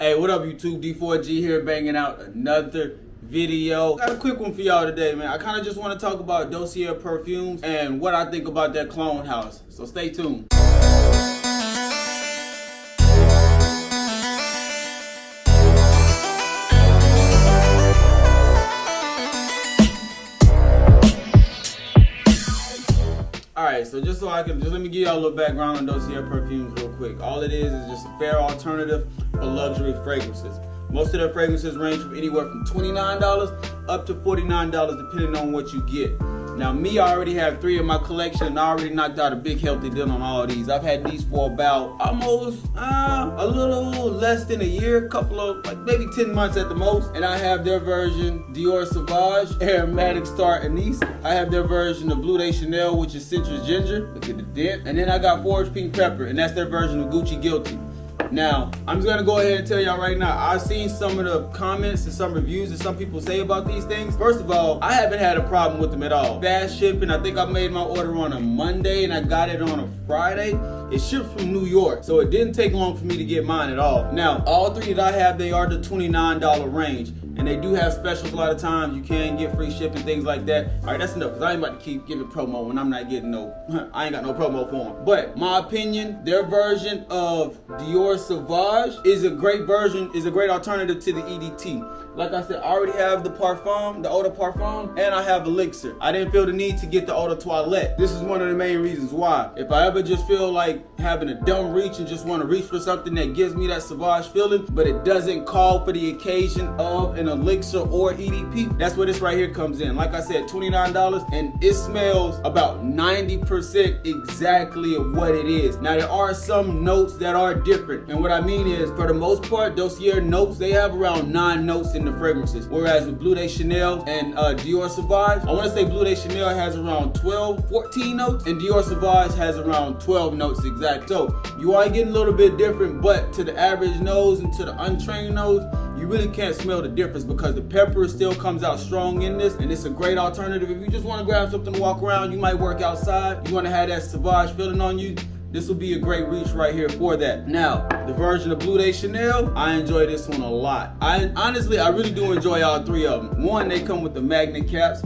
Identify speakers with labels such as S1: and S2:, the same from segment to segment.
S1: Hey, what up YouTube? D4G here, banging out another video. Got a quick one for y'all today, man. I kind of just want to talk about Dossier Perfumes and what I think about that clone house. So stay tuned. Alright, so just let me give y'all a little background on Dossier Perfumes real quick. All it is just a fair alternative for luxury fragrances. Most of their fragrances range from anywhere from $29 up to $49 depending on what you get. Now me, I already have 3 in my collection and I already knocked out a big healthy deal on all these. I've had these for about almost a little less than a year, couple of like maybe 10 months at the most. And I have their version Dior Sauvage, Aromatic Star Anise. I have their version of Bleu de Chanel, which is Citrus Ginger. Look at the dent. And then I got Forged Pink Pepper, and that's their version of Gucci Guilty. Now, I'm just gonna go ahead and tell y'all right now, I've seen some of the comments and some reviews that some people say about these things. First of all, I haven't had a problem with them at all. Fast shipping, I think I made my order on a Monday and I got it on a Friday. It shipped from New York, so it didn't take long for me to get mine at all. Now, all 3 that I have, they are the $29 range. And they do have specials a lot of times. You can get free shipping, things like that. All right, that's enough, because I ain't about to keep giving promo when I'm not getting I ain't got no promo for them. But my opinion, their version of Dior Sauvage is a great version, is a great alternative to the EDT. Like I said, I already have the Parfum, the Eau de Parfum, and I have Elixir. I didn't feel the need to get the Eau de Toilette. This is one of the main reasons why. If I ever just feel like having a dumb reach and just want to reach for something that gives me that Sauvage feeling, but it doesn't call for the occasion of an Elixir or EDP, that's where this right here comes in. Like I said, $29, and it smells about 90% exactly of what it is. Now there are some notes that are different, and what I mean is, for the most part, Dossier notes, they have around 9 notes in the fragrances, whereas with Bleu de Chanel and Dior Sauvage, I want to say Bleu de Chanel has around 14 notes, and Dior Sauvage has around 12 notes exact. So you are getting a little bit different, but to the average nose and to the untrained nose, you really can't smell the difference because the pepper still comes out strong in this, and it's a great alternative. If you just want to grab something to walk around, you might work outside, you want to have that Sauvage feeling on you, this will be a great reach right here for that. Now, the version of Bleu de Chanel, I enjoy this one a lot. Honestly, I really do enjoy all 3 of them. One, they come with the magnetic caps,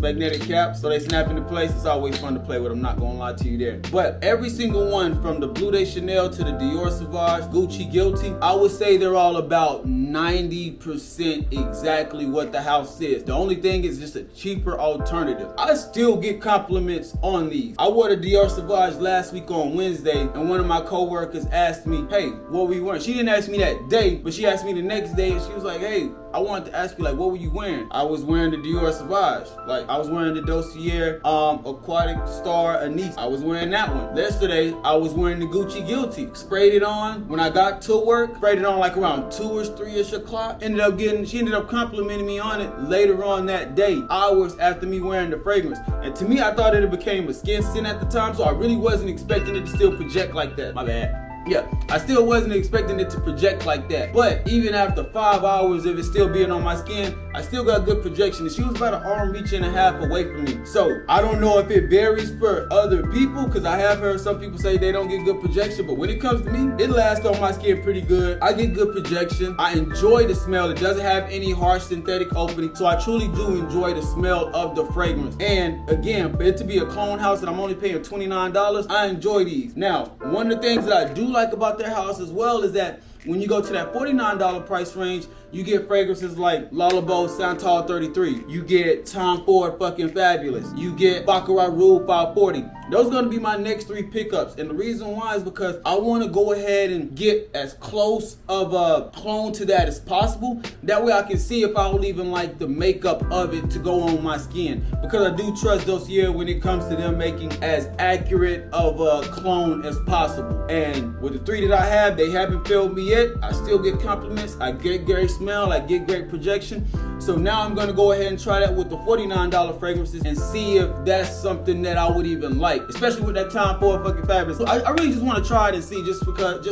S1: so they snap into place. It's always fun to play with, I'm not gonna lie to you there. But every single one, from the Bleu de Chanel to the Dior Sauvage, Gucci Guilty, I would say they're all about 90% exactly what the house is. The only thing is just a cheaper alternative. I still get compliments on these. I wore the Dior Sauvage last week on Wednesday, and one of my co-workers asked me, hey, what were you wearing? She didn't ask me that day, but she asked me the next day, and she was like, hey, I wanted to ask you, like, what were you wearing? I was wearing the Dior Sauvage. Like, I was wearing the Dossier Aquatic Star Anise. I was wearing that one. Yesterday, I was wearing the Gucci Guilty. Sprayed it on when I got to work. Sprayed it on like around 2-ish, 3-ish o'clock. She ended up complimenting me on it later on that day, hours after me wearing the fragrance. And to me, I thought it became a skin scent at the time, so I really wasn't expecting it to still project like that. My bad. Yeah, I still wasn't expecting it to project like that. But even after 5 hours of it still being on my skin, I still got good projection. And she was about an arm reach and a half away from me. So I don't know if it varies for other people, because I have heard some people say they don't get good projection. But when it comes to me, it lasts on my skin pretty good. I get good projection. I enjoy the smell. It doesn't have any harsh synthetic opening. So I truly do enjoy the smell of the fragrance. And again, for it to be a clone house and I'm only paying $29, I enjoy these. Now, one of the things that I do like about their house as well is that when you go to that $49 price range, you get fragrances like Le Beau Santal 33. You get Tom Ford fucking Fabulous. You get Baccarat Rouge 540. Those are going to be my next 3 pickups. And the reason why is because I want to go ahead and get as close of a clone to that as possible. That way I can see if I will even like the makeup of it to go on my skin. Because I do trust Dossier when it comes to them making as accurate of a clone as possible. And with the 3 that I have, they haven't failed me yet. I still get compliments. I get great smell. I get great projection. So now I'm going to go ahead and try that with the $49 fragrances and see if that's something that I would even like, especially with that Tom Ford fucking Fabulous. So I really just want to try it and see, just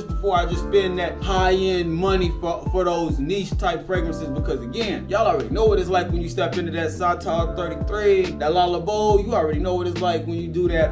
S1: before I just spend that high-end money for those niche type fragrances, because again, y'all already know what it's like when you step into that Santal 33, that Le Beau. You already know what it's like when you do that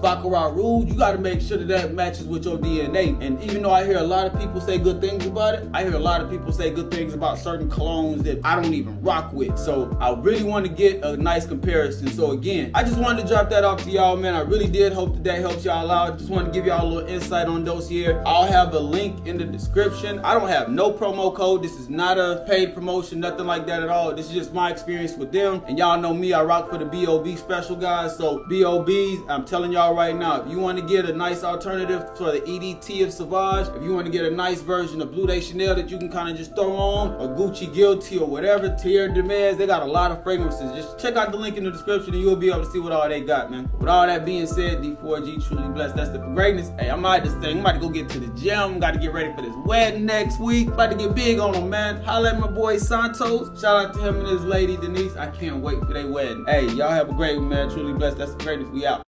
S1: Baccarat Rouge. You got to make sure that matches with your DNA. And even though I hear a lot of people say say good things about it, I hear a lot of people say good things about certain colognes that I don't even rock with. So I really want to get a nice comparison. So again, I just wanted to drop that off to y'all, man. I really did hope that helps y'all out. Just want to give y'all a little insight on Dossier. I'll have a link in the description. I don't have no promo code. This is not a paid promotion, nothing like that at all. This is just my experience with them. And y'all know me, I rock for the B.O.B special, guys. So B.O.B's, I'm telling y'all right now, if you want to get a nice alternative for the EDT of Sauvage, if you want to get a nice version of Bleu de Chanel that you can kind of just throw on, or Gucci Guilty or whatever, Thierry Hermes, they got a lot of fragrances. Just check out the link in the description and you'll be able to see what all they got, man. With all that being said, D4G truly blessed. That's the greatness. Hey, I'm out this thing. I'm about to go get to the gym. Got to get ready for this wedding next week. About to get big on them, man. Holla at my boy Santos. Shout out to him and his lady Denise. I can't wait for their wedding. Hey, y'all have a great one, man. Truly blessed. That's the greatness. We out.